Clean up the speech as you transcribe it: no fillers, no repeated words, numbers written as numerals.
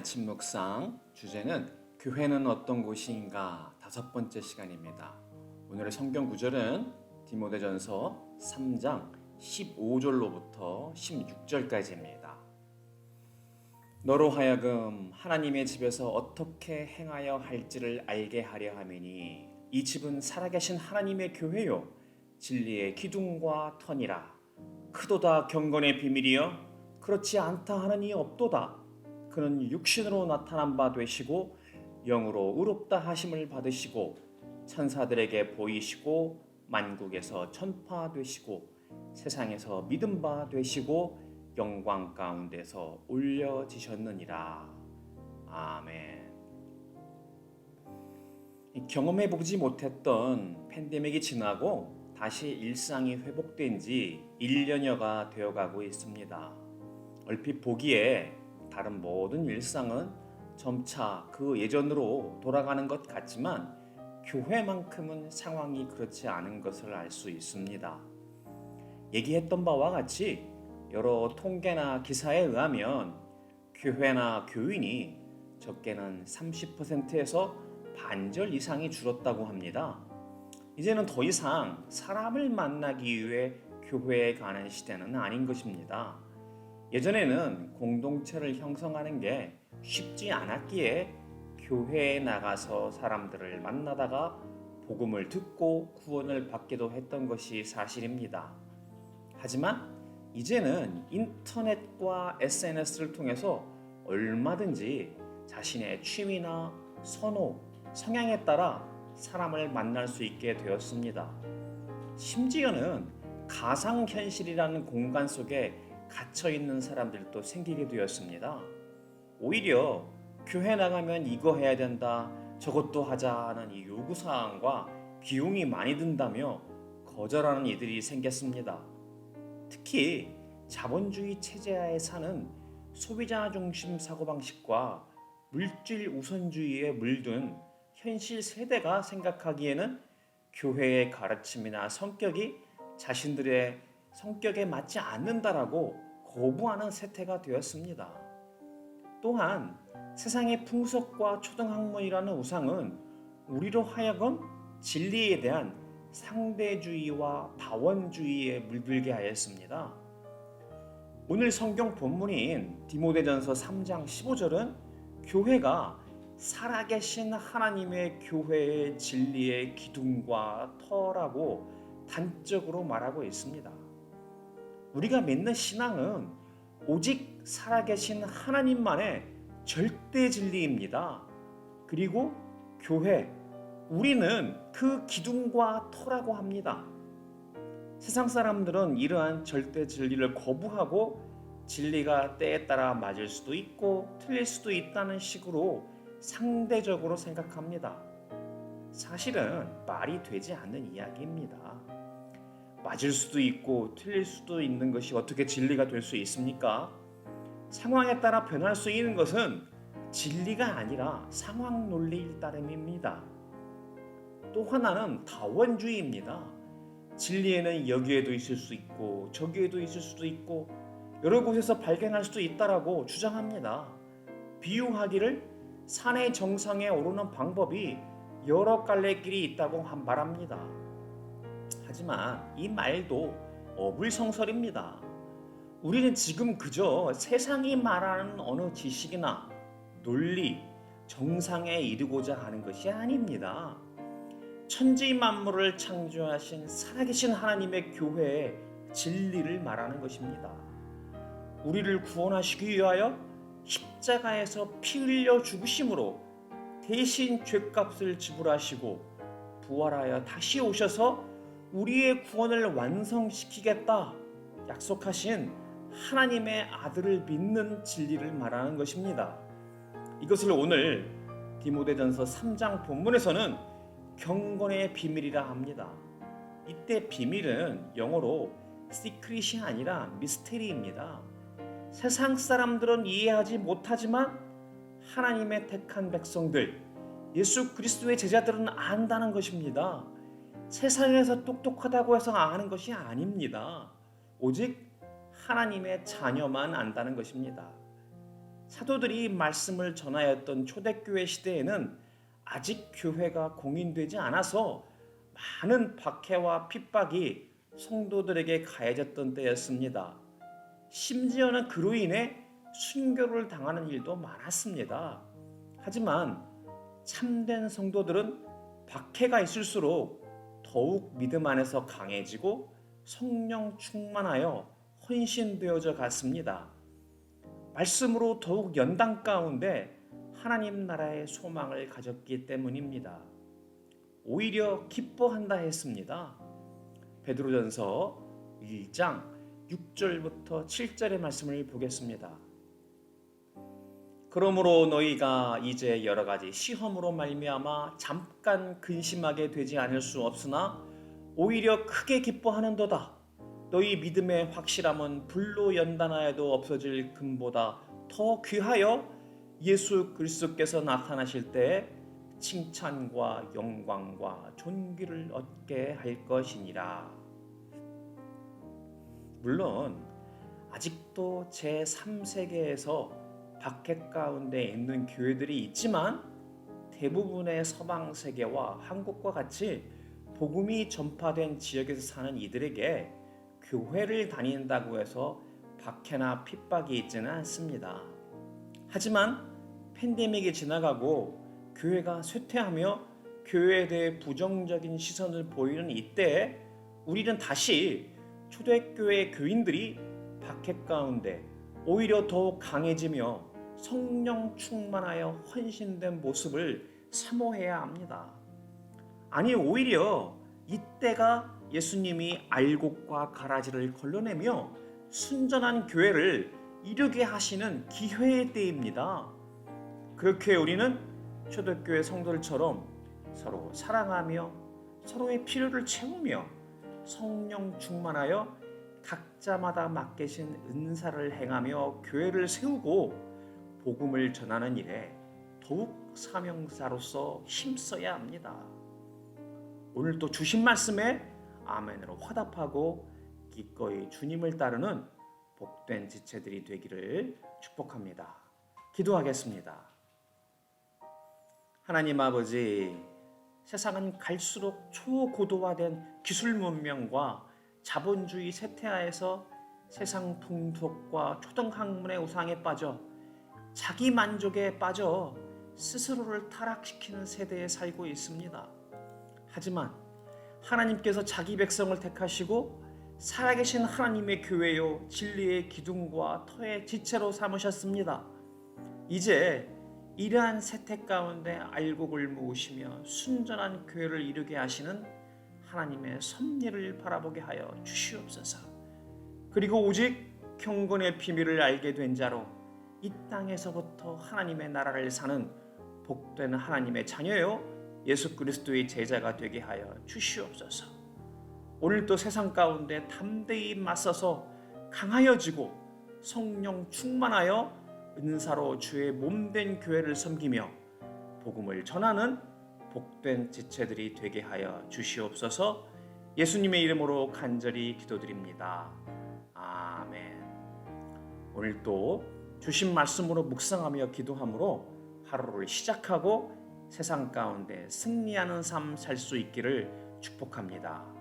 아침 묵상 주제는 교회는 어떤 곳인가 5번째 시간입니다. 오늘의 성경 구절은 디모데전서 3장 15절로부터 16절까지입니다. 너로 하여금 하나님의 집에서 어떻게 행하여 할지를 알게 하려 함이니 이 집은 살아계신 하나님의 교회요 진리의 기둥과 터니라. 크도다 경건의 비밀이여 그렇지 않다 하느니 없도다. 그는 육신으로 나타난 바 되시고 영으로 의롭다 하심을 받으시고 천사들에게 보이시고 만국에서 전파되시고 세상에서 믿음 바 되시고 영광 가운데서 올려지셨느니라. 아멘. 경험해 보지 못했던 팬데믹이 지나고 다시 일상이 회복된 지 1년여가 되어가고 있습니다. 얼핏 보기에 다른 모든 일상은 점차 그 예전으로 돌아가는 것 같지만 교회만큼은 상황이 그렇지 않은 것을 알 수 있습니다. 얘기했던 바와 같이 여러 통계나 기사에 의하면 교회나 교인이 적게는 30%에서 반절 이상이 줄었다고 합니다. 이제는 더 이상 사람을 만나기 위해 교회에 가는 시대는 아닌 것입니다. 예전에는 공동체를 형성하는 게 쉽지 않았기에 교회에 나가서 사람들을 만나다가 복음을 듣고 구원을 받기도 했던 것이 사실입니다. 하지만 이제는 인터넷과 SNS를 통해서 얼마든지 자신의 취미나 선호, 성향에 따라 사람을 만날 수 있게 되었습니다. 심지어는 가상현실이라는 공간 속에 갇혀있는 사람들도 생기게 되었습니다. 오히려 교회 나가면 이거 해야 된다, 저것도 하자는 이 요구사항과 비용이 많이 든다며 거절하는 이들이 생겼습니다. 특히 자본주의 체제하에 사는 소비자 중심 사고방식과 물질 우선주의에 물든 현실 세대가 생각하기에는 교회의 가르침이나 성격이 자신들의 성격에 맞지 않는다라고 거부하는 세태가 되었습니다. 또한 세상의 풍속과 초등학문이라는 우상은 우리로 하여금 진리에 대한 상대주의와 다원주의에 물들게 하였습니다. 오늘 성경 본문인 디모데전서 3장 15절은 교회가 살아계신 하나님의 교회의 진리의 기둥과 터라고 단적으로 말하고 있습니다. 우리가 믿는 신앙은 오직 살아계신 하나님만의 절대 진리입니다. 그리고 교회, 우리는 그 기둥과 터라고 합니다. 세상 사람들은 이러한 절대 진리를 거부하고 진리가 때에 따라 맞을 수도 있고 틀릴 수도 있다는 식으로 상대적으로 생각합니다. 사실은 말이 되지 않는 이야기입니다. 맞을 수도 있고 틀릴 수도 있는 것이 어떻게 진리가 될 수 있습니까? 상황에 따라 변할 수 있는 것은 진리가 아니라 상황 논리일 따름입니다. 또 하나는 다원주의입니다. 진리에는 여기에도 있을 수 있고 저기에도 있을 수도 있고 여러 곳에서 발견할 수도 있다라고 주장합니다. 비유하기를 산의 정상에 오르는 방법이 여러 갈래 길이 있다고 말합니다. 하지만 이 말도 어불성설입니다. 우리는 지금 그저 세상이 말하는 어느 지식이나 논리, 정상에 이르고자 하는 것이 아닙니다. 천지 만물을 창조하신 살아계신 하나님의 교회의 진리를 말하는 것입니다. 우리를 구원하시기 위하여 십자가에서 피 흘려 죽으심으로 대신 죗값을 지불하시고 부활하여 다시 오셔서 우리의 구원을 완성시키겠다 약속하신 하나님의 아들을 믿는 진리를 말하는 것입니다. 이것을 오늘 디모데전서 3장 본문에서는 경건의 비밀이라 합니다. 이때 비밀은 영어로 시크릿이 아니라 미스테리입니다. 세상 사람들은 이해하지 못하지만 하나님의 택한 백성들, 예수 그리스도의 제자들은 안다는 것입니다. 세상에서 똑똑하다고 해서 아는 것이 아닙니다. 오직 하나님의 자녀만 안다는 것입니다. 사도들이 말씀을 전하였던 초대교회 시대에는 아직 교회가 공인되지 않아서 많은 박해와 핍박이 성도들에게 가해졌던 때였습니다. 심지어는 그로 인해 순교를 당하는 일도 많았습니다. 하지만 참된 성도들은 박해가 있을수록 더욱 믿음 안에서 강해지고 성령 충만하여 헌신되어져 갔습니다. 말씀으로 더욱 연단 가운데 하나님 나라의 소망을 가졌기 때문입니다. 오히려 기뻐한다 했습니다. 베드로전서 1장 6절부터 7절의 말씀을 보겠습니다. 그러므로 너희가 이제 여러 가지 시험으로 말미암아 잠깐 근심하게 되지 않을 수 없으나 오히려 크게 기뻐하는도다. 너희 믿음의 확실함은 불로 연단하여도 없어질 금보다 더 귀하여 예수 그리스도께서 나타나실 때 칭찬과 영광과 존귀를 얻게 할 것이니라. 물론 아직도 제3세계에서 박해 가운데 있는 교회들이 있지만 대부분의 서방 세계와 한국과 같이 복음이 전파된 지역에서 사는 이들에게 교회를 다닌다고 해서 박해나 핍박이 있지는 않습니다. 하지만 팬데믹이 지나가고 교회가 쇠퇴하며 교회에 대해 부정적인 시선을 보이는 이때에 우리는 다시 초대교회 교인들이 박해 가운데 오히려 더욱 강해지며 성령 충만하여 헌신된 모습을 사모해야 합니다. 아니 오히려 이때가 예수님이 알곡과 가라지를 걸러내며 순전한 교회를 이루게 하시는 기회의 때입니다. 그렇게 우리는 초대교회 성도들처럼 서로 사랑하며 서로의 필요를 채우며 성령 충만하여 각자마다 맡기신 은사를 행하며 교회를 세우고 복음을 전하는 일에 더욱 사명자로서 힘써야 합니다. 오늘도 주신 말씀에 아멘으로 화답하고 기꺼이 주님을 따르는 복된 지체들이 되기를 축복합니다. 기도하겠습니다. 하나님 아버지, 세상은 갈수록 초고도화된 기술 문명과 자본주의 쇠퇴하에서 세상 풍속과 초등학문의 우상에 빠져 자기 만족에 빠져 스스로를 타락시키는 세대에 살고 있습니다. 하지만 하나님께서 자기 백성을 택하시고 살아계신 하나님의 교회요 진리의 기둥과 터의 지체로 삼으셨습니다. 이제 이러한 세태 가운데 알곡을 모으시며 순전한 교회를 이루게 하시는 하나님의 섭리를 바라보게 하여 주시옵소서. 그리고 오직 경건의 비밀을 알게 된 자로 이 땅에서부터 하나님의 나라를 사는 복된 하나님의 자녀요 예수 그리스도의 제자가 되게 하여 주시옵소서. 오늘도 세상 가운데 담대히 맞서서 강하여지고 성령 충만하여 은사로 주의 몸된 교회를 섬기며 복음을 전하는 복된 지체들이 되게 하여 주시옵소서. 예수님의 이름으로 간절히 기도드립니다. 아멘. 오늘도 주신 말씀으로 묵상하며 기도함으로 하루를 시작하고 세상 가운데 승리하는 삶 살 수 있기를 축복합니다.